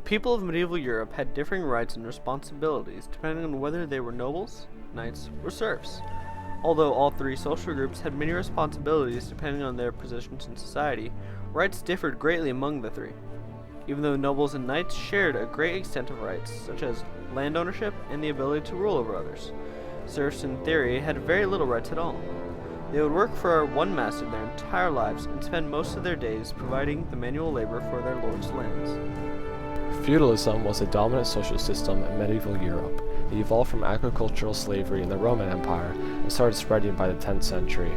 people of medieval Europe had differing rights and responsibilities depending on whether they were nobles, knights, or serfs. Although all three social groups had many responsibilities depending on their positions in society, rights differed greatly among the three. Even though nobles and knights shared a great extent of rights, such as land ownership and the ability to rule over others, serfs in theory had very little rights at all. They would work for one master their entire lives and spend most of their days providing the manual labor for their lord's lands. Feudalism was a dominant social system in medieval Europe. It evolved from agricultural slavery in the Roman Empire and started spreading by the 10th century.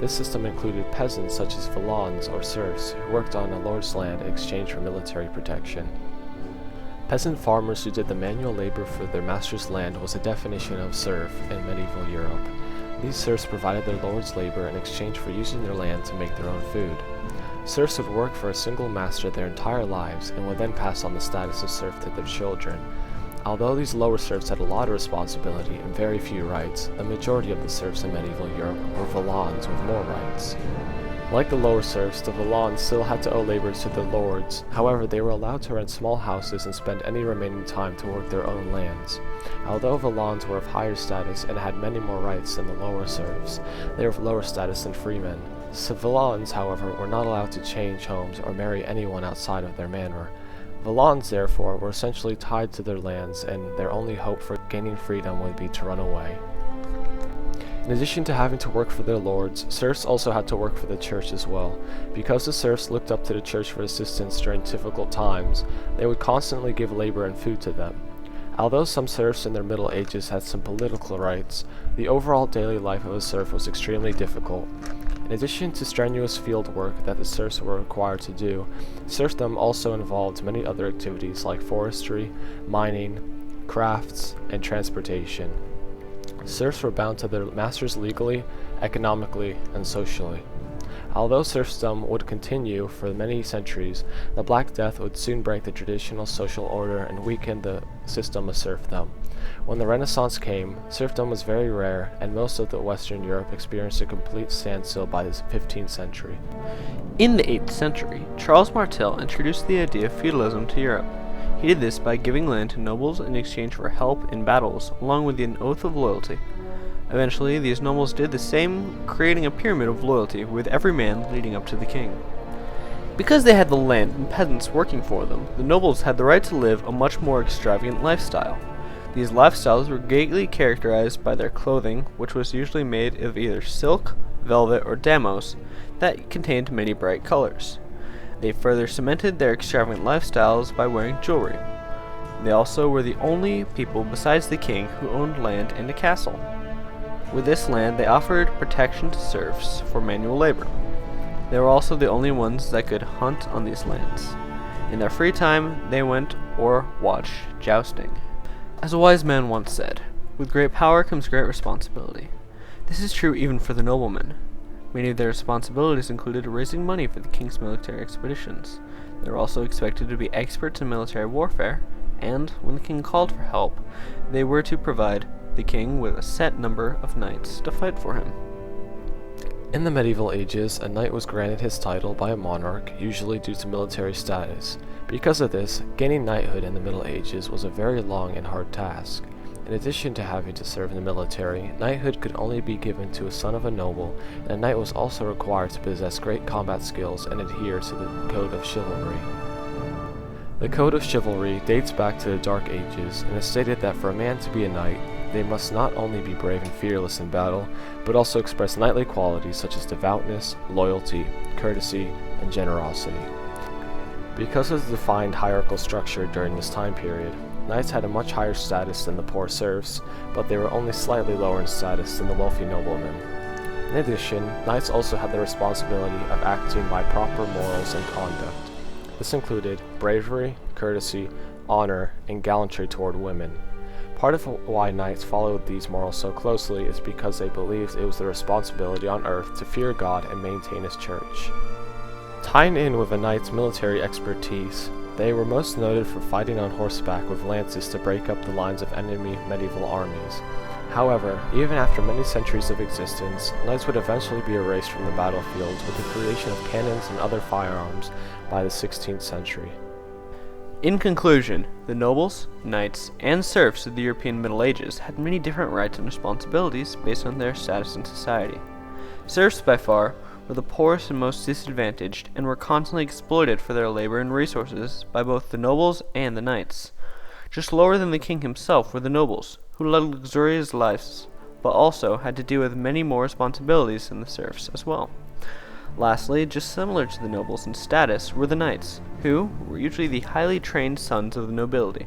This system included peasants such as villeins or serfs who worked on a lord's land in exchange for military protection. Peasant farmers who did the manual labor for their master's land was a definition of serf in medieval Europe. These serfs provided their lord's labor in exchange for using their land to make their own food. Serfs would work for a single master their entire lives and would then pass on the status of serf to their children. Although these lower serfs had a lot of responsibility and very few rights, the majority of the serfs in medieval Europe were villeins with more rights. Like the lower serfs, the villeins still had to owe labor to their lords. However, they were allowed to rent small houses and spend any remaining time to work their own lands. Although villeins were of higher status and had many more rights than the lower serfs, they were of lower status than freemen. Villeins, however, were not allowed to change homes or marry anyone outside of their manor. Villeins, therefore, were essentially tied to their lands, and their only hope for gaining freedom would be to run away. In addition to having to work for their lords, serfs also had to work for the church as well. Because the serfs looked up to the church for assistance during difficult times, they would constantly give labor and food to them. Although some serfs in their Middle Ages had some political rights, the overall daily life of a serf was extremely difficult. In addition to strenuous field work that the serfs were required to do, serfdom also involved many other activities like forestry, mining, crafts, and transportation. Serfs were bound to their masters legally, economically, and socially. Although serfdom would continue for many centuries, the Black Death would soon break the traditional social order and weaken the system of serfdom. When the Renaissance came, serfdom was very rare, and most of Western Europe experienced a complete standstill by the 15th century. In the 8th century, Charles Martel introduced the idea of feudalism to Europe. He did this by giving land to nobles in exchange for help in battles, along with an oath of loyalty. Eventually, these nobles did the same, creating a pyramid of loyalty with every man leading up to the king. Because they had the land and peasants working for them, the nobles had the right to live a much more extravagant lifestyle. These lifestyles were greatly characterized by their clothing, which was usually made of either silk, velvet, or damos that contained many bright colors. They further cemented their extravagant lifestyles by wearing jewelry. They also were the only people besides the king who owned land and a castle. With this land, they offered protection to serfs for manual labor. They were also the only ones that could hunt on these lands. In their free time, they went or watched jousting. As a wise man once said, "With great power comes great responsibility." This is true even for the noblemen. Many of their responsibilities included raising money for the king's military expeditions. They were also expected to be experts in military warfare, and, when the king called for help, they were to provide the king with a set number of knights to fight for him. In the medieval ages, a knight was granted his title by a monarch, usually due to military status. Because of this, gaining knighthood in the Middle Ages was a very long and hard task. In addition to having to serve in the military, knighthood could only be given to a son of a noble, and a knight was also required to possess great combat skills and adhere to the code of chivalry. The code of chivalry dates back to the Dark Ages, and it stated that for a man to be a knight, they must not only be brave and fearless in battle, but also express knightly qualities such as devoutness, loyalty, courtesy, and generosity. Because of the defined hierarchical structure during this time period, knights had a much higher status than the poor serfs, but they were only slightly lower in status than the wealthy noblemen. In addition, knights also had the responsibility of acting by proper morals and conduct. This included bravery, courtesy, honor, and gallantry toward women. Part of why knights followed these morals so closely is because they believed it was their responsibility on earth to fear God and maintain His church. Tying in with a knight's military expertise, they were most noted for fighting on horseback with lances to break up the lines of enemy medieval armies. However, even after many centuries of existence, knights would eventually be erased from the battlefields with the creation of cannons and other firearms by the 16th century. In conclusion, the nobles, knights, and serfs of the European Middle Ages had many different rights and responsibilities based on their status in society. Serfs, by far, were the poorest and most disadvantaged, and were constantly exploited for their labor and resources by both the nobles and the knights. Just lower than the king himself were the nobles, who led luxurious lives, but also had to deal with many more responsibilities than the serfs as well. Lastly, just similar to the nobles in status, were the knights, who were usually the highly trained sons of the nobility.